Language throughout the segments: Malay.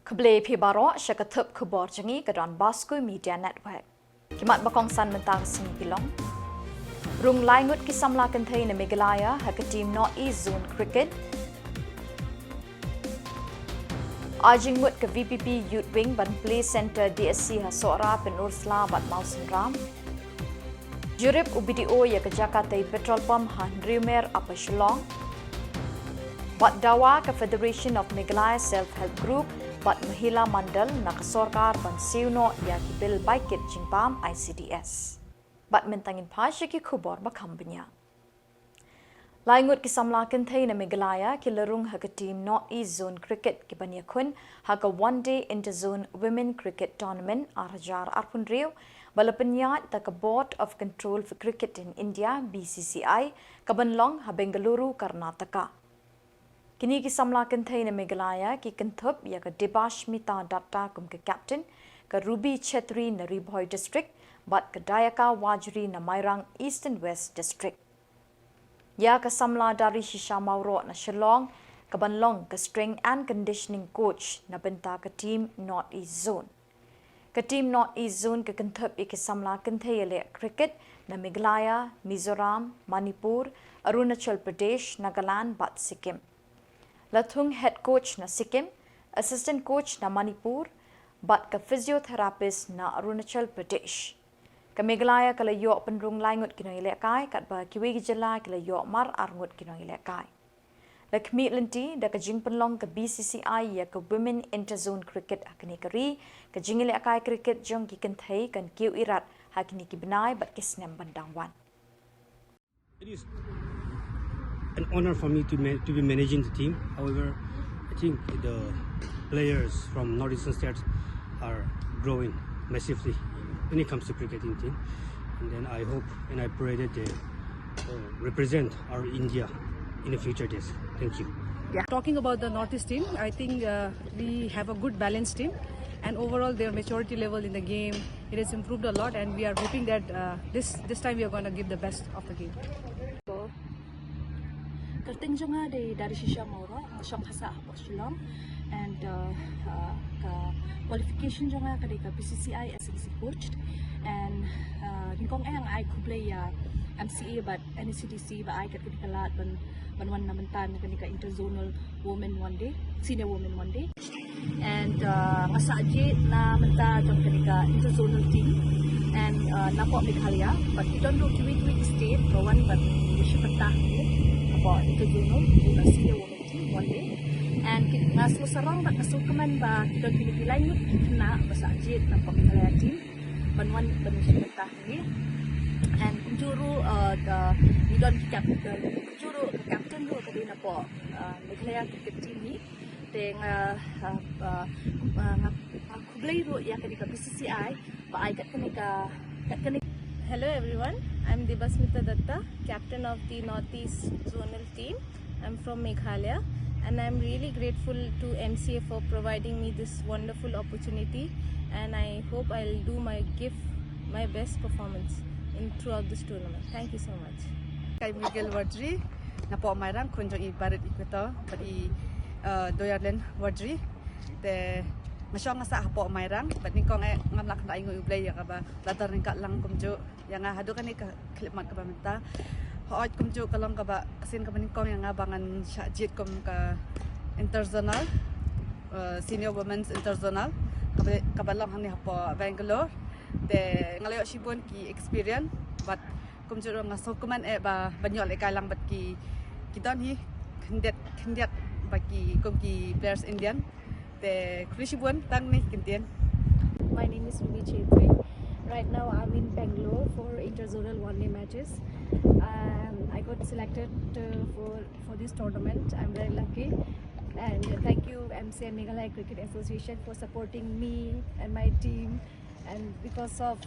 Khubor Phibaro Shakatup Khuborjylla ke Donbosco Media Network. Kimat bakong san mentang sing Shillong. Rung laingut ki Samla kentay na Meghalaya hak team North-East Zone Cricket. Ajingut ke VPP Youth Wing ban Play Center DSC Hasora Penursla bat Mausen Ram. Jurip UBDO ya ke Jakarta Petrol Pump han Rimer apa Shillong. Bat dawa ke Federation of Meghalaya Self-Help Group bat Mahila Mandal na kasorkar ban siuno ya ki bil baikit jingpam ICDS. Bat mentangin pasya ki Khubor bakambanya. Laingut ki Samla kentay na Meghalaya ki larung haka team North-East Zone Cricket ki banyakun haka one-day inter-zone women cricket tournament arajar arpun riu balapanyat ta ka Board of Control for Cricket in India BCCI ka Banlong ha Bengaluru Karnataka. Kini ki Samla kentay na Meghalaya ki kentup ya ka Debashmita Datta kum ke captain ka Ruby Chetri na Ribhoy district bat ka Dayaka Wajri na Mairang East and West district. Ya ka Samla dari Shisha Mauro na Shillong ka Banlong ka strength and conditioning coach na benta ka team North-East Zone. Ka team North-East Zone ka kentup ki Samla kentay le cricket na Meghalaya, Mizoram, Manipur, Arunachal Pradesh, Nagaland bat Sikkim. Lathung head coach na Sikkim, assistant coach na Manipur, bat ka physiotherapist na Arunachal Pradesh. Ka Meghalaya kalayo penrung laingut kinoy lekay kat ba kiwi Jylla kalayo mar arngut kinoy lekay. La kmitlanti da ka jing penlong ka BCCI ya ka Women Interzone Cricket hakini kari ka jing lekay cricket jong ki kentay kan kiw irat hakini ki benay bat kisnem bandangwan. It is an honor for me to be managing the team. However, I think the players from northeastern states are growing massively when it comes to cricketing team. And then I hope and I pray that they represent our India in the future days. Thank you. Yeah. Talking about the Northeast team, I think we have a good balanced team, and overall their maturity level in the game, it has improved a lot, and we are hoping that this time we are going to give the best of the game. Kerting juga dari Shisha Mauro, Shong Hasa Shillong, and qualification juga dari BCCI as a coach, and hingkong I could play MCA but NECDC but I kat kalat ban wan namantan kanika interzonal women one day, senior women one day, and ngasajit na menta tong kanika interzonal team, and napo Meghalaya, but we don't do kiwi state kawan but issue patah about interzonal senior women team one day, and ngaso sarang bat nasukaman ba kita pinipilay ngut na basajit na Meghalaya team banwan issue patah ni. And kunjuru we don't captain kunjuru captain do kadi na po Meghalaya cricket team ni teng kublay ro ya kadi ka BCCI ba ay kat kanika. Hello everyone, I'm Debasmita Datta, captain of the Northeast Zonal team. I'm from Meghalaya and I'm really grateful to MCA for providing me this wonderful opportunity, and I hope I'll do my best performance throughout this tournament. Thank you so much. Kay Miguel Wardri na po Mairang kunjong ibarat ikuto pati doyarlen Wardri te masyong sa po Mairang but ningkong ngamlak na ingo ublay ya ba latar ning ka lang kumjo yang hadu kan ka klimat ka pamenta hoot kumjo kalong ka ba kasin ka ningkong yang abangan syajit kum ka interzonal senior women's interzonal kabalong hani po Bangalore de ngalayo sibon ki experience but kumjuro nga sokuman ba banyol ikalang bat ki don hi khendet ba ki kum ki players Indian de krisibon tang ni kintian. My name is Ruby Chetri. Right now I'm in Bangalore for interzonal one-day matches. I got selected for this tournament. I'm very lucky, and thank you MCA Meghalaya Cricket Association for supporting me and my team. And because of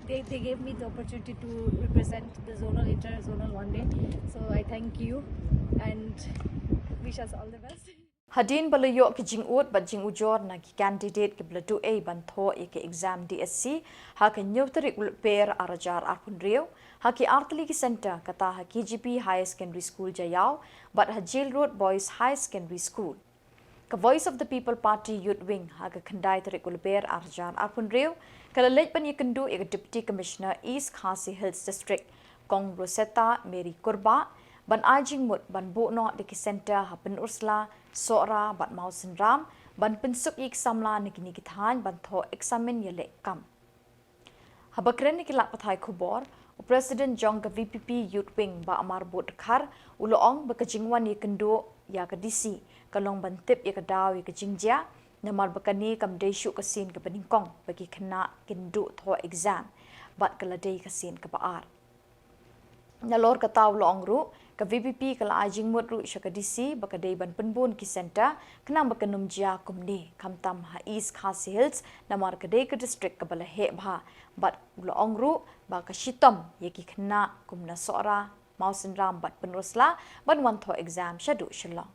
they gave me the opportunity to represent the interzonal one day, so I thank you and wish us all the best. Hadin balayo ki jingut bat jing ujor na ki candidate ki bladu a bantho ki exam DSC ha ka nyutri Lber arajar arpun riu ha ki artli ki center kata ha KGP High Secondary School Jayau bat ha Jail Road Boys High Secondary School. ke Voice of the People Party Youth Wing haga kendai tarik Lber arjan arpun riu kalalej pan ikendu ia Deputy Commissioner East Khasi Hills District Kong Rosetta Mary Kurba ban ajing mut ban bukno di center hapen ursla sora bat mausen ram ban pensuk ik samla nikini kithan ban tho examen yele kam habakren nikilak pathai Khubor President Jong ke VPP Youth Wing ba amar bot khar uloong bekajingwan ikendu ya ke DC kalong bantip ya ke daw ya ke jingjia namar bekani kam desyu kesin ke peningkong bagi kena kindu tho exam bat keladai kesin ke baar nalor ke taw loong ru ke VPP kala ajing mut ru syaka DC bakadai ban penbun ki center kenang bekanum jia kumni kamtam ha East Khasi Hills namar kedai ke district ke bala he bha bat loong ru ba ka shitom yaki kena kumna sora mausen ram bat penusla ban wan tho exam shadu Shillong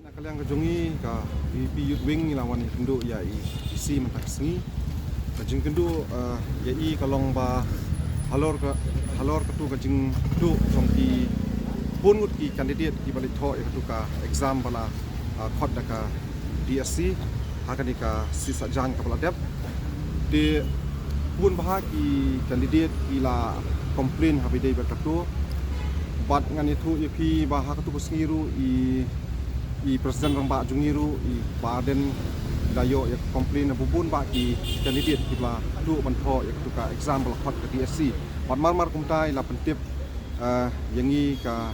nak kalian kejongi ka VP Youth Wing lawan kendu ya isi mentak sengi kajing kendu ya kalong ba halor ketu kajing du jongki pun ut ki kandidat ki balik tho ya ketu ka exam bala khot daka DSC hakani ka sisa jang ka bala dep di pun bah ki kandidat ila komplain habidai berkatu bat ngani thu ipi bah ketu sengiru i presiden ramba jungiru i baden dayo ya komplain bubun ba ki kandidat kita du bantho ya tuka example khot ke DSC bat mar kumtai la pentip yangi ka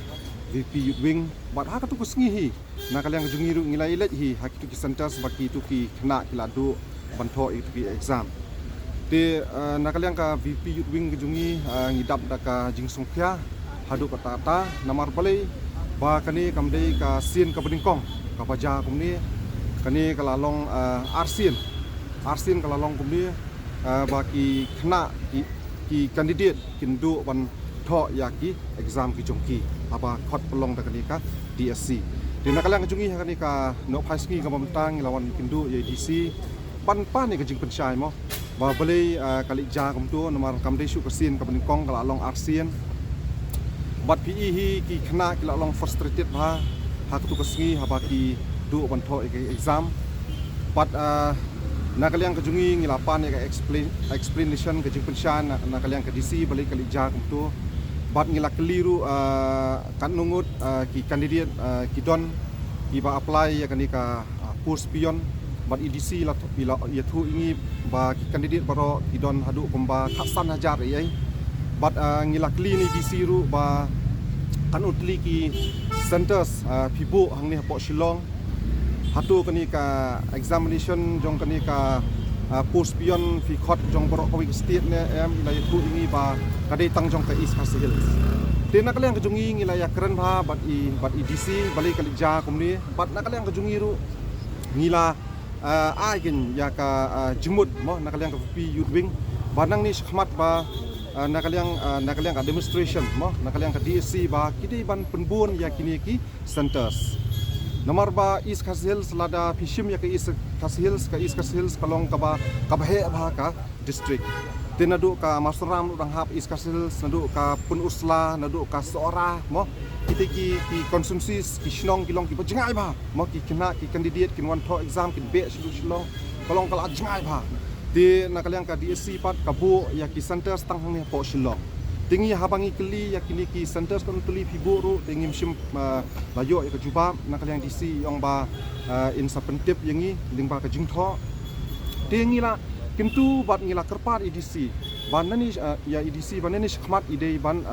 VP Youth Wing bat ha tu kusngi hi na kalian jungiru ngilai let hi ha tu ki center baki tu ki kena kila du bantho itu ki exam te na kalian ka VP Youth Wing jungi ngidap da ka jingsung khia hadu ka tata namar balai ba kani kamdei ka sin ka beningkong ka baja kumni kani kalalong arsin kalalong kumni ba ki khna ki kandidat kindu ban tho yaki exam ki jongki apa khot pelong da kani ka DSC dina kalang jungi kani ka no phaisngi ka mamtang lawan kindu ye DC pan ni ka jing pensyai mo ba balai kali ja kumtu nomor kamdei su ka sin ka beningkong kalalong arsin bat PE hi ki khna ki long frustrated bha ha tu kasngi ha ba ki du ban tho exam bat na kalian ke jungi ngilapan ya explanation ke jingpenshan na kalian ke DC balik kali ja tu bat ngila keliru kan nungut ki kandidat ki don ki ba apply ya kani ka post pion bat EDC la bila ya thu ingi ba ki kandidat baro ki don hadu komba khasan hajar ai bat ngila kli ni DC ru ba kan utli ki centers pibu hang ni po Shillong hatu kani ka examination jong kani ka post pion fi khot jong boro ko state ne em ila tu ingi ba kadai tang jong ka East Khasi Hills tena kalian kejungi ngila ya keren ba bat EDC balik kali ja kumni bat na kalian kejungi ru ngila agin ya ka jemut mo na kalian ka VP Youth Wing banang ni khmat ba na kalian ka demonstration mo na kalian ka DSC ba kidi ban penbun ya kini ki centers nomor ba East Khasi Hills lada pishim ya ka East Khasi Hills kalong ka ba kabahe ba ka district tinadu ka masram udang hap East Khasi Hills nadu ka pun usla nadu ka sora mo kiti ki konsumsi ki Shillong kilong ki jengai ba mo ki kena ki kandidat ki wan tho exam ki be Shillong kalong kala jengai ba di na kalian ka DSC pat kabu ya ki centers tang hang po Shillong tingi habangi keli ya kini ki centers kon tuli figuru tingi sim layo ya ka juba na kalian DC yong ba in sa pentip yangi lingba ka jingtho tingi la kintu bat ngila kerpat EDC banani ya EDC banani khmat ide ban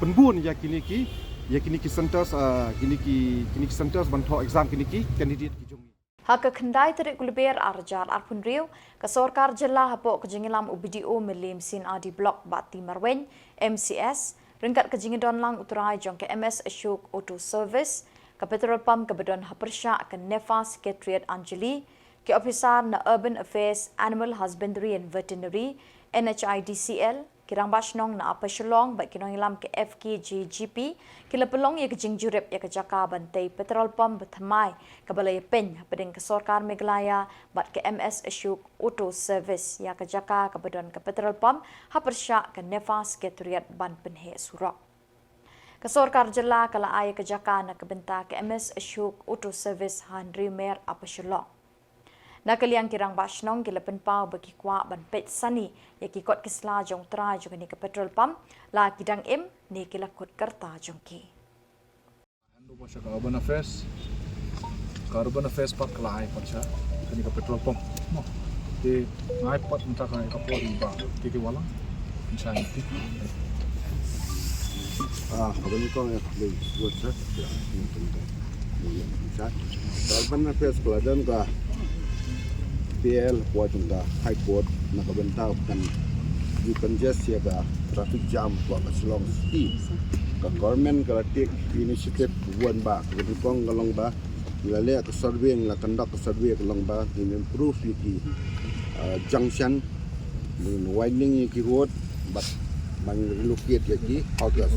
penbun ya kini ki centers kini ki centers ban tho exam kini ki candidate ki jongi haka kendai tarik Lber arjar arpun riu ka sorkar Jylla hapo kejingilam UBDO melim sin adi blok bati marwen MCS ringkat kejingidon lang uturai jong ke MS Ashok Auto Service ka petrol pump ke bedon hapersha ke NEHU Secretariat Anjali ke officer na Urban Affairs Animal Husbandry and Veterinary NHIDCL kirang basnong na apa Shillong ba kinong ilam ke FKJGP kila pelong ya kejing jurep ya kejaka bantai petrol pump bethamai kabalaya pen pedeng ke sorkar Meghalaya bat ke MS Ashok Auto Service ya kejaka kabedon ke petrol pump hapersya ke NEHU Secretariat ban penhe surok Kasorkar Jylla kala ay kajaka na kabenta ke MS Ashok Auto Service Lber apa Shillong. Nakaliang kirang basnong kila penpau bagi kwa ban pet sani ya kikot kisla jong tra jong ni ke petrol pump la kidang im ni kila kot kerta jong ki. Ando pasha carbon affairs pat kala ay pasha kani ke petrol pump. Mo. Di ngai pat unta kai Khubor ba tiki wala. Insya Kami kau yang boleh buat sah, Carbon affairs pelajaran ka PL buat juga High Court nak bentang kan di congestion ya ka traffic jam buat ke Shillong City. Ka government kalau take initiative buat ba, kami kau kalong ba, bila lihat ke survey, bila conduct ke survey kalong ba, ini improve di junction, widening di road, but mang relocate lagi August.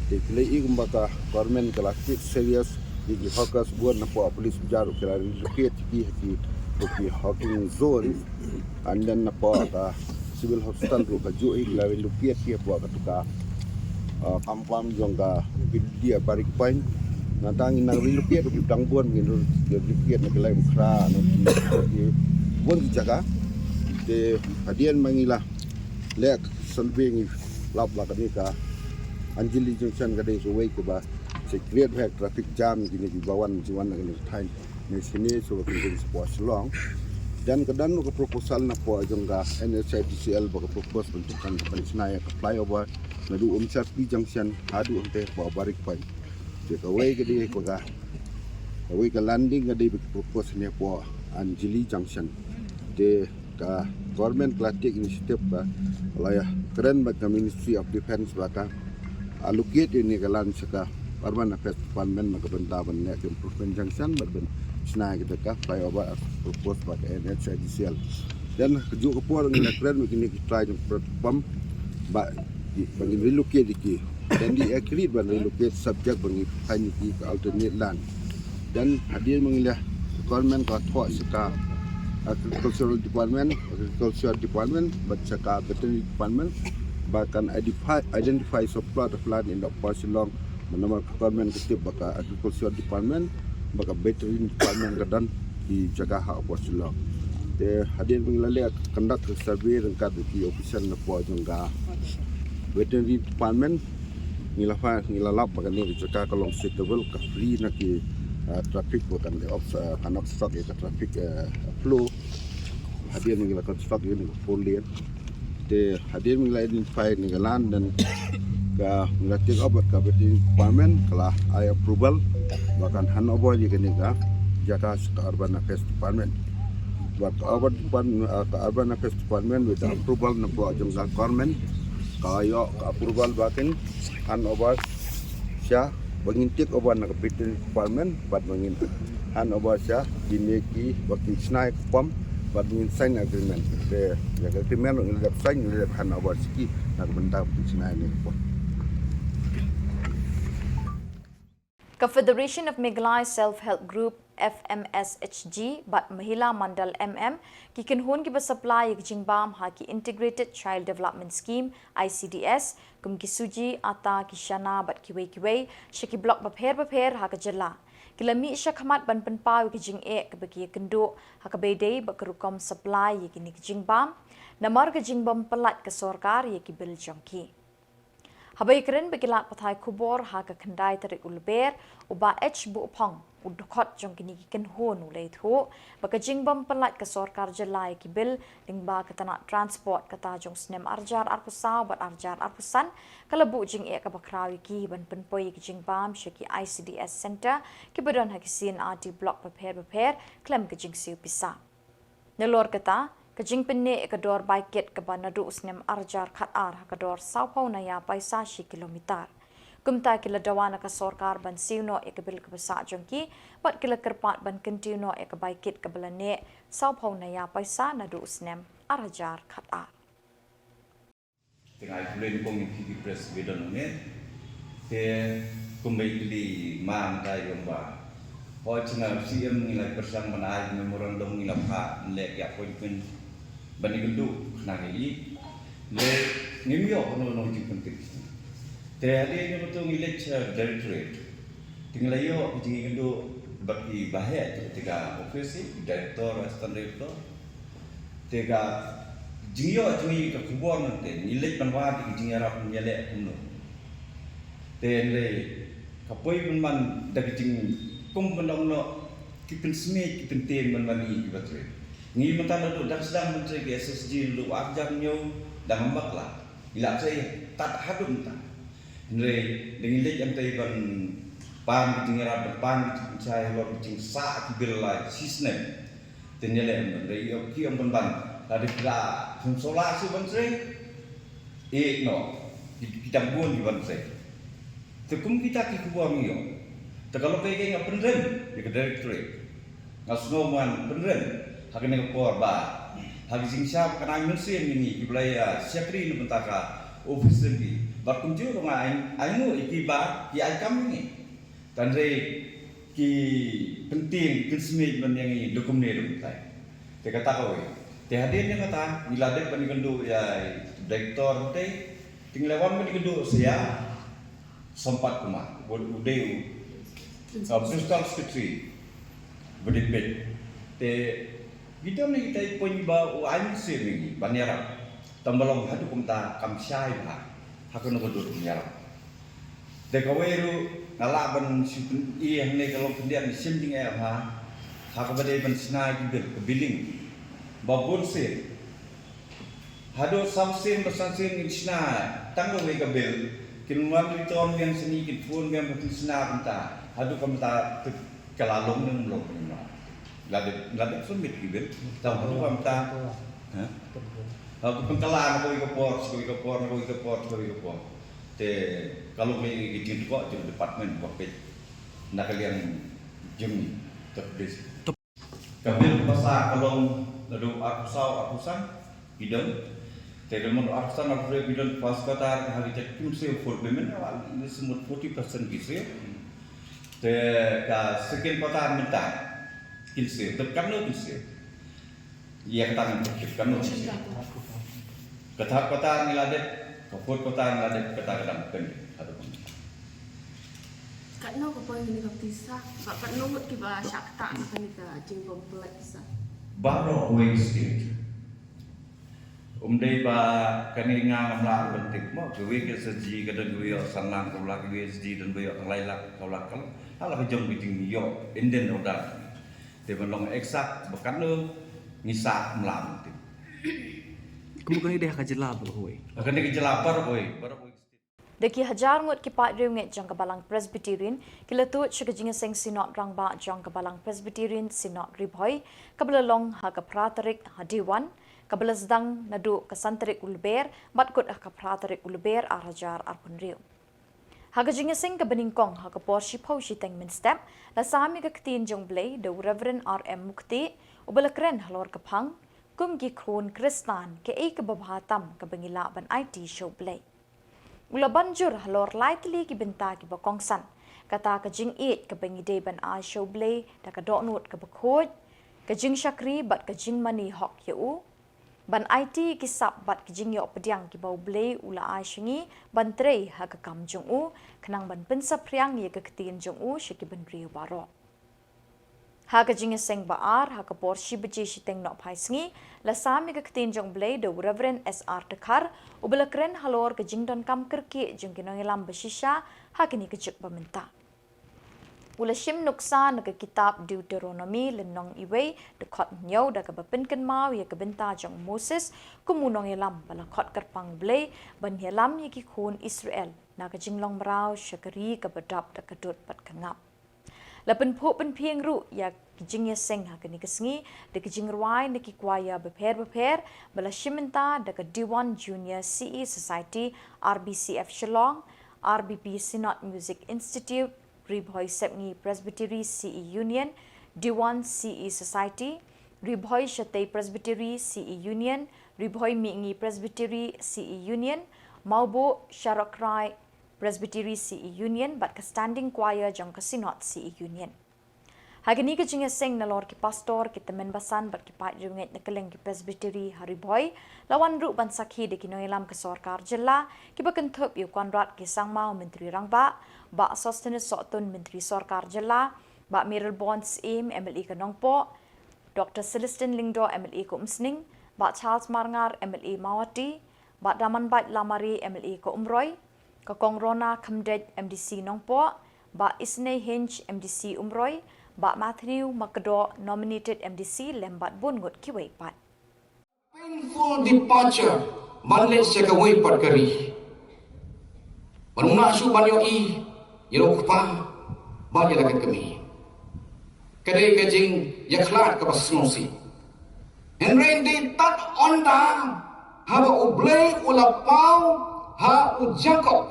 Di play kumbaga government kalau serius di August buat nampak polis jaru kalau relocate di hawking zone, and then nampak civil hospital tu kaju kalau relocate dia buat ketuka kampam jongga dia barik point. Nanti nak relocate di Dangbuan, relocate nak lain kera, nanti buat dijaga. Di hadian mangilah lek survey lap lah kami ka Anjali Junction kadai suway ke ba se create back traffic jam gini di bawan jiwan nak time ni sini so kita sebuah Shillong dan kedan ke proposal na po jongga NHIDCL baka propose bentukan pensenaya ke flyover na du Sapi Junction adu ante po barik point je ka way kadai ko ga way ka landing kadai propose ni po Anjali Junction de ka government plastic initiative ba Malaya keren bagi Ministry of Defence baka allocate ini kalan seka Urban Affairs Department maka bentaban nek improvement junction berben senai kita ka flyover propose baka NHIDCL dan keju Khubor ngina keren begini kita jeng pump ba bagi relocate iki dan di agree ban relocate subject bagi hanya ki alternate land dan hadir mengilah government ka thok seka Agricultural Department, baca Veterinary Department, bahkan identify supply of land in the Shillong, menambah government ketip baka Agricultural Department, baka Veterinary Department kedan di jaga hak Shillong. Te hadir mengilalai conduct survey rengkat di official napo jongga Veterinary Department ngilalap baka ni jaga kalong suitable ka free naki traffic bukan kan obstruct ya traffic flow hadir mengilah construct ini full lane de hadir mengilah identify ninggalan dan ka melatih obat ka Veterinary Department kala ay approval bahkan hanover di kenika jaga Urban Affairs Department buat Urban Affairs Department with approval na po jongga government kayo approval bahkan hanover siya mengintik obat nak Veterinary Department buat mengintik han obat siya dineki bagi snai pump buat mengin sign agreement de ya agreement ngilap sign ngilap han obat siki nak benda snai ni pun. Confederation of Meghalaya Self-Help Group FMSHG bat Mahila Mandal MM kikin hun ki supply jingbam ha ki Integrated Child Development Scheme ICDS kum ki suji ata ki shana bat kiwe shiki block bapher ha ka Jylla kilami isha khamat ban penpaw ki jing e ka bagi kendo ha ka bedei ba kerukom supply ki ni jingbam namar ka jingbam pelat ke sorkar ye ki bil jongki Habai keren begilat patai Khubor ha ka kendai tarik Lber uba H bu pong udokot jong kini ken hon ulai thu baka jingbam pelat ke sorkar Jylla ki bil lingba ke tanah transport kata jong snem arjar arpusa bat arjar arpusan kalabu jing e ka bakrawi ki ban penpoi ki jingbam shiki ICDS center ki badan ha ki sin RT block beper klem ke jing siu pisa nelor kata Kajing penne ekador baiket ke banadu usnem arjar khatar hakador saupau naya paisa shi kilometer. Kumta kila dawana ka sorkar ban siuno ekabil ke besa jongki, pat kila kerpat ban kentiuno ekabaiket ke belane saupau naya paisa nadu usnem arjar khatar. Tengah bulan kong di press bedon ne, te kumbili mam tay yomba. Ho china CM ngilai persang manai memorandum ngilap ha lek ya appointment bani gendu nang ini le ngimyo kono no ji penting Te hari ni betul ngilet directorate. Tinggal yo jingi kendo bagi bahaya tiga ofisi director assistant director. Tiga jingi yo jingi ke Khubor nanti ngilet panwa jingi arap nyelek kuno. Te le kapoi man dari jingi kum bandong no kipen smith kipen ten man betul. Ngi mentang duduk dah sedang mencari SSG duduk akjam nyo dah ngambak lah. Ila saya tak hadum tak. Nre dengan lek yang tay ban pan tingara berpan saya lo kucing sa kibil la sisne. Tenyele nre yo ki am ban tadi kira sola su ban sre. No kita buon di ban sre. Tekum kita ki kubuang yo. Kalau pergi ngap penren di directorate. Ngasnoman penren hak ni Khubor ba hak sing siap kana mesin ini Himalaya siapri ni pentaka office lagi berkunjung dengan ainu ikiba ki aikam ni dan ki penting kismet men yang ini dokumen tai te kata kau te hadir ni kata bila dek pani kendu ya direktor te tinglawan pani kendu saya sempat kuma udeu principal secretary berdebet te kita ni kita punya bawa air sih ni banyak tambalong hadu kumta kamsyai lah hakun betul banyak dekaweru ngalaban sipun iya ni kalau pendiam simding ha hakabade ban sinai bil billing babun sih hadu samsin bersansin ni sinai tanggo we bil kinuan di tom yang seni kitpun yang betul sinai kumta hadu kumta kelalong nang lom ni Lade sumit gibel, tahu tu apa kita? Aku pengkalan aku ikut por. Te kalau me gitu kok di departemen bapet, nak kalian jemi terpilih. Kambil pasal kalau lalu akusan bidang, te kalau akusan bidang pas kata hari cek kumse for payment, ini semua 40% gitu. Te ka sekian kota minta. Kilse, tekan no kilse. Ia kata tekan no kilse. Kata kota niladet, kapur kota niladet kata kadang kan. Kat no kapoi ni kapisa, kat no mut kiba syakta nak ni ka jing kompleks. Baru way state. Dei ba kani nga mamla bentik mo gawe ke seji kada gawe sanang kala gawe seji dan bayo lailak kala hala jong biting yo inden odar. Dia belum eksak, bukan lo ngisak melam. Kemudian dia Jylla berhoi. Akan dia Jylla berhoi. Deki hajar ngut ki pat riunget jang kabalang Presbyterian kilatut shagajinga seng sinot rangba jang kabalang Presbyterian sinot ribhoi kabalalong ha kapratarik hadiwan kabalazdang nadu kasantarik Lber matkut ha kapratarik Lber arajar arpunriu. Hagajinga sing kabaningkong ha kaporshi paushi teng min step la sami ka ktin jong blay the Reverend RM Mukti ubalakren halor kapang kum gi khun Kristan ke ek babhatam kabangila ban IT show blay. Ula banjur halor lightly ki benta ki bakongsan kata ka jing 8 ka bangide ban a show blay da ka donut ka bakhoj ka jing shakri bat ka jing mani hok yu ban IT ki sap bat ki jing yo pediang ki bau blay ula a shingi ban trei ha ka kam jong u khnang ban pensa priang ye ka ktin jong u shiki ban riu baro ha ka jing seng ba ar ha ka por shi bje shi teng no phai sngi la sami ka ktin jong blay do Reverend SR Takhar ubelakren halor ka jing don kam kerke jong kinong ilam bashisha ha kini ka chik bamenta ula shim nuksa na ka kitab Deuteronomy lenong iwe de khot nyaw da ka bapin kan mau ye ka benta jong Moses kumunong ilam bala khot karpang blay ban yelam ye ki khun Israel na ka jinglong brau shakari ka badap da ka dot pat kangap lapen pho pen phieng ru ya kijing ya seng ha kani kasngi de kijing rwai ne ki kwaya beper bala shimenta da ka D1 Junior CE Society RBCF Shillong RBP Synod Music Institute Ribhoi Sepngi Presbytery CE Union D1 CE Society Ribhoi Shatei Presbytery CE Union Ribhoi Mingi Presbytery CE Union Maubo Sharakrai Presbytery CE Union but ka standing choir jong ka Synod CE Union Hagini ke jinga seng nalor ki pastor ki temen basan ber ki pat junget nakeleng ki presbytery hariboy lawan ru ban sakhi de ki noilam ke sarkar Jylla ki bakenthop yu konrat ki sangmau menteri rangba ba sustenance sotun menteri sarkar Jylla ba Mirror Bonds aim MLE ke Nongpo Dr. Celestin Lingdo MLE ke Umsning ba Charles Marngar MLE Mawati ba Daman Bat Lamari MLE ke Umroy ke Kongrona Khamdej MDC Nongpo ba Isnei Hinch MDC Umroy ba Matthew Makdo nominated MDC lembat bungut kiwai pat. Painful departure balik sekawai pat kari. Manuna su banyo i yero pa ba ya lakat kami. Kadai kajing yaklat ka pasnosi. Henry di tat onda haba ublay ulapau ha u Jacob.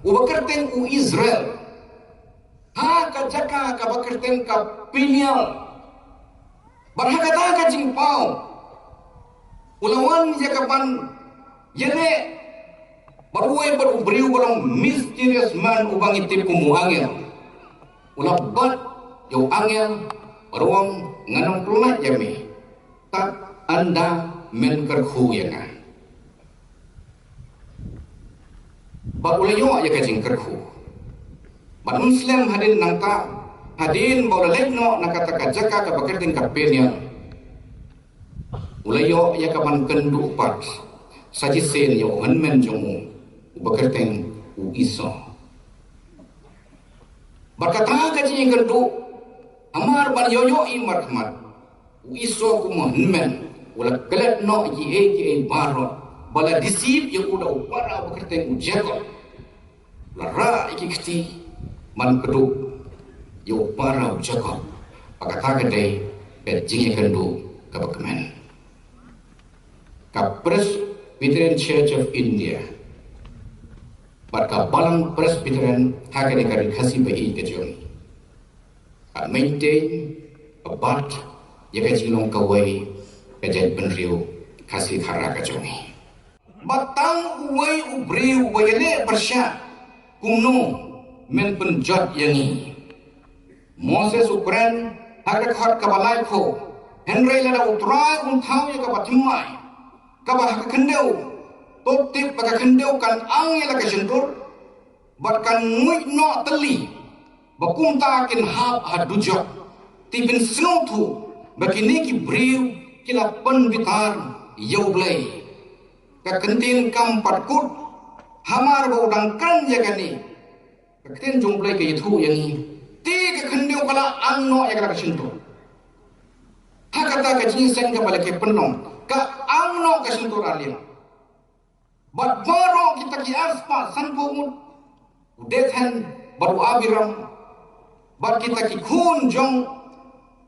Ubakerteng u Israel. Ha ka jaka ka bakerten ka pinial barhagata ka jingpau ulawan jakapan yene baruay berubriu barang mysterious man ubang itip kumu angel ulabat yo angel baruang nganong pelat jami tak anda menkerhu yangan barulayo ya ka jingkerhu Ban Muslim hadin nangka hadin baula lekno nakataka jaka ka bakertin ka penya ulayo ya ka ban kendu pat saji sen yo hanmen jomu bakertin u iso bakata ka ji kendu amar ban yoyo i marhamat u iso ku hanmen ula kelet no ji baro bala disip yo uda upara bakertin u jeko lara ikikti man keduk yo parau Jacob pakata kedai jingi kendu ka bakaman ka Presbyterian Church of India ka balang Presbyterian hakane ka khasi bai ke joni ka maintain abat ya ka jilong kawai ka jai penriu khasi khara ka joni batang uwai ubriu wayale persya kumno men penjat yangi Moses Ukran hakak hat kabalai ko Henry lada utrai thau ya kabatimai kabah kendeu totip baka kendeu kan ang ya ka jentur bat kan ngui no teli bakum ta kin hab hadujak tibin snotu bakini ki briu kila pen bitar yaublai ka kentin kam patkut hamar ba udang kan ya kani Kakten jumpai ke itu yang ini. Tiga kendeu kala angno yang kala kesentuh. Hakata kejinseng ke balik penong. Ka angno kesentuh alim. Bat baru kita ki aspa sanpumut. Udethan baru abiram. Bat kita ki kunjong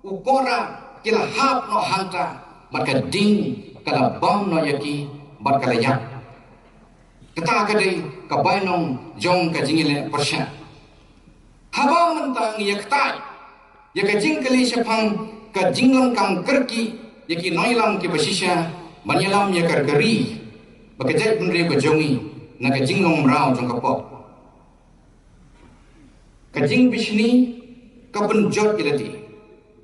ukora kila hap no hanta. Bat kading kala bam no yaki bat kala yak. Kata kadai kabainong jong kajingile persya. Haba mentang ya ketai. Ya kajing kali sepang kajinglam kang kerki ya ki noilam ki basisya banyalam ya karkari. Bakajai penri bajongi na kajinglong rao jong kapok. Kajing bisni kapenjot kilati.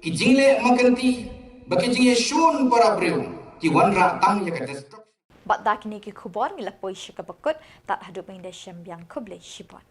Kijingle makanti bakajing shun para breu ki wanra tang ya kadestrok. Bat dakini ki Khubor ngilapoi syakabakut tak hadup ing desyam yang kuble shibon.